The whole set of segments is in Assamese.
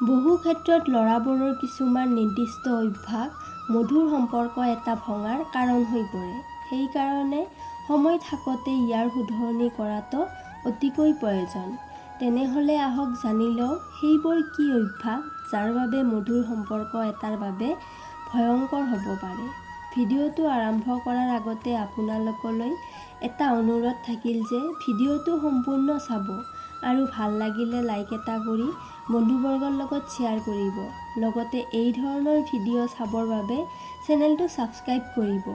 বহু ক্ষেত্ৰত ল'ৰাবোৰৰ কিছুমান নিৰ্দিষ্ট অভ্যাস মধুৰ সম্পৰ্ক এটা ভঙাৰ কাৰণ হৈ পৰে। সেইকাৰণে সময় থাকোঁতে ইয়াৰ শুধৰণি কৰাটো অতিকৈ প্ৰয়োজন। তেনেহ'লে আহক জানি লওঁ সেইবোৰ কি অভ্যাস যাৰ বাবে মধুৰ সম্পৰ্ক এটাৰ বাবে ভয়ংকৰ হ'ব পাৰে। ভিডিঅ'টো আৰম্ভ কৰাৰ আগতে আপোনালোকলৈ এটা অনুৰোধ থাকিল যে ভিডিঅ'টো সম্পূৰ্ণ চাব আৰু ভাল লাগিলে লাইক এটা কৰি বন্ধুবৰ্গৰ লগত শ্বেয়াৰ কৰিব। লগতে এই ধৰণৰ ভিডিঅ' চাবৰ বাবে চেনেলটো ছাবস্ক্ৰাইব কৰিব।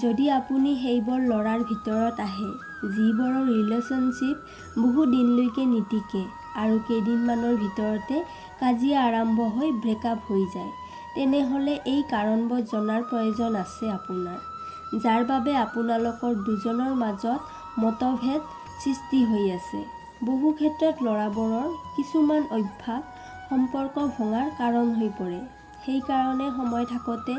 যদি আপুনি সেইবোৰ ল'ৰাৰ ভিতৰত আহে যিবোৰৰ ৰিলেশ্যনশ্বিপ বহু দিনলৈকে নিটিকে আৰু কেইদিনমানৰ ভিতৰতে কাজিয়া আৰম্ভ হৈ ব্ৰেকআপ হৈ যায়, তেনেহ'লে এই কাৰণবোৰ জনাৰ প্ৰয়োজন আছে আপোনাৰ, যাৰ বাবে আপোনালোকৰ দুজনৰ মাজত মতভেদ সৃষ্টি হৈ আছে। বহু ক্ষেত্ৰত ল'ৰাবোৰৰ কিছুমান অভ্যাস সম্পৰ্ক ভঙাৰ কাৰণ হৈ পৰে। সেইকাৰণে সময় থাকোঁতে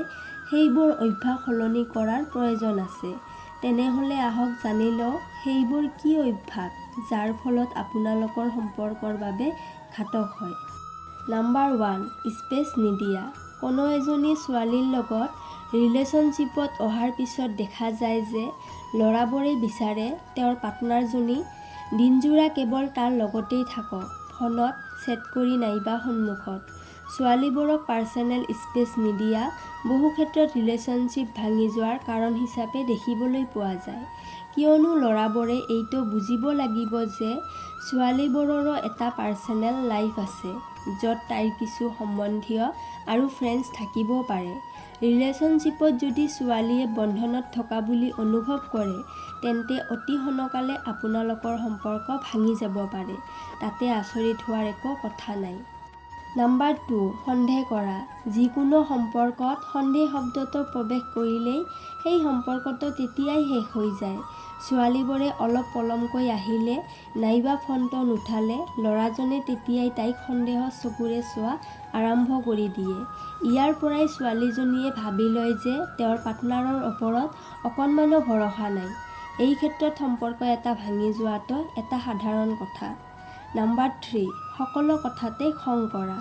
সেইবোৰ অভ্যাস সলনি কৰাৰ প্ৰয়োজন আছে। তেনেহ'লে আহক জানি লওঁ সেইবোৰ কি অভ্যাস যাৰ ফলত আপোনালোকৰ সম্পৰ্কৰ বাবে ঘাতক হয়। নাম্বাৰ 1, স্পেচ নিদিয়া। কোনো এজনী ছোৱালীৰ লগত ৰিলেশ্যনশ্বিপত অহাৰ পিছত দেখা যায় যে ল'ৰাবোৰে বিচাৰে তেওঁৰ পাৰ্টনাৰজনী দিনজোৰা কেৱল তাৰ লগতেই থাকক, ফোনত, চেট কৰি নাইবা সন্মুখত। ছোৱালীবোৰক পাৰ্চনেল স্পেচ নিদিয়া বহু ক্ষেত্ৰত ৰিলেশ্যনশ্বিপ ভাঙি যোৱাৰ কাৰণ হিচাপে দেখিবলৈ পোৱা যায়। কিয়নো ল'ৰাবোৰে এইটো বুজিব লাগিব যে ছোৱালীবোৰৰো এটা পাৰ্চনেল লাইফ আছে, য'ত তাইৰ কিছু সম্বন্ধীয় আৰু ফ্ৰেণ্ডছ থাকিব পাৰে। ৰিলেশ্যনশ্বিপত যদি ছোৱালীয়ে বন্ধনত থকা বুলি অনুভৱ কৰে, তেন্তে অতি সোনকালে আপোনালোকৰ সম্পৰ্ক ভাঙি যাব পাৰে। তাতে আচৰিত হোৱাৰ একো কথা নাই। নাম্বাৰ 2, সন্দেহ কৰা। যিকোনো সম্পৰ্কত সন্দেহ শব্দটো প্ৰৱেশ কৰিলেই সেই সম্পৰ্কটো তেতিয়াই শেষ হৈ যায়। ছোৱালীবোৰে অলপ পলমকৈ আহিলে নাইবা ফোনটো নুঠালে ল'ৰাজনে তেতিয়াই তাইক সন্দেহৰ চকুৰে চোৱা আৰম্ভ কৰি দিয়ে। ইয়াৰ পৰাই ছোৱালীজনীয়ে ভাবি লয় যে তেওঁৰ পাৰ্টনাৰৰ ওপৰত অকণমানো ভৰসা নাই। এই ক্ষেত্ৰত সম্পৰ্ক এটা ভাঙি যোৱাটো এটা সাধাৰণ কথা। নাম্বাৰ 3, সকলো কথাতে খং কৰা।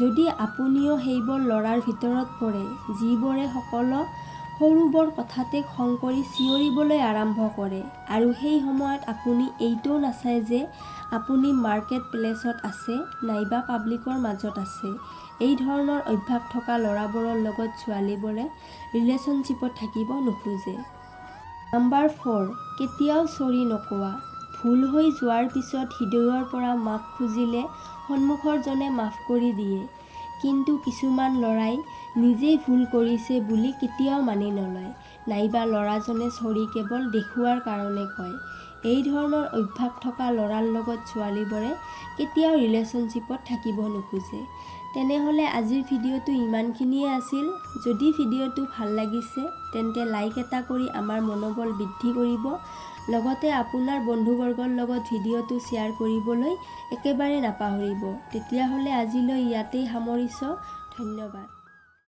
যদি আপুনিও সেইবোৰ ল'ৰাৰ ভিতৰত পৰে যিবোৰে সকলো সৰুবোৰ কথাতে খং কৰি চিঞৰিবলৈ আৰম্ভ কৰে আৰু সেই সময়ত আপুনি এইটোও নাচায় যে আপুনি মাৰ্কেট প্লেচত আছে নাইবা পাব্লিকৰ মাজত আছে, এই ধৰণৰ অভ্যাস থকা ল'ৰাবোৰৰ লগত ছোৱালীবোৰে ৰিলেশ্যনশ্বিপত থাকিব নোখোজে। নাম্বাৰ 4, কেতিয়াও চৰি নকোৱা। ভুল হৈ যোৱাৰ পিছত হৃদয়ৰ পৰা মাফ খুজিলে সন্মুখৰজনে মাফ কৰি দিয়ে। কিন্তু কিছুমান ল'ৰাই নিজেই ভুল কৰিছে বুলি কেতিয়াও মানি নলয়, নাইবা ল'ৰাজনে চৰি কেৱল দেখুওৱাৰ কাৰণে কয়। এই ধৰণৰ অভ্যাস থকা ল'ৰাৰ লগত ছোৱালীবোৰে কেতিয়াও ৰিলেশ্যনশ্বিপত থাকিব নোখোজে। তেনেহ'লে আজিৰ ভিডিঅ'টো ইমানখিনিয়ে আছিল। যদি ভিডিঅ'টো ভাল লাগিছে তেন্তে লাইক এটা কৰি আমাৰ মনোবল বৃদ্ধি কৰিব। লগতে আপোনাৰ বন্ধুবৰ্গৰ লগত ভিডিঅ'টো শ্বেয়াৰ কৰিবলৈ একেবাৰে নাপাহৰিব। তেতিয়াহ'লে আজিলৈ ইয়াতেই সামৰিছোঁ। ধন্যবাদ।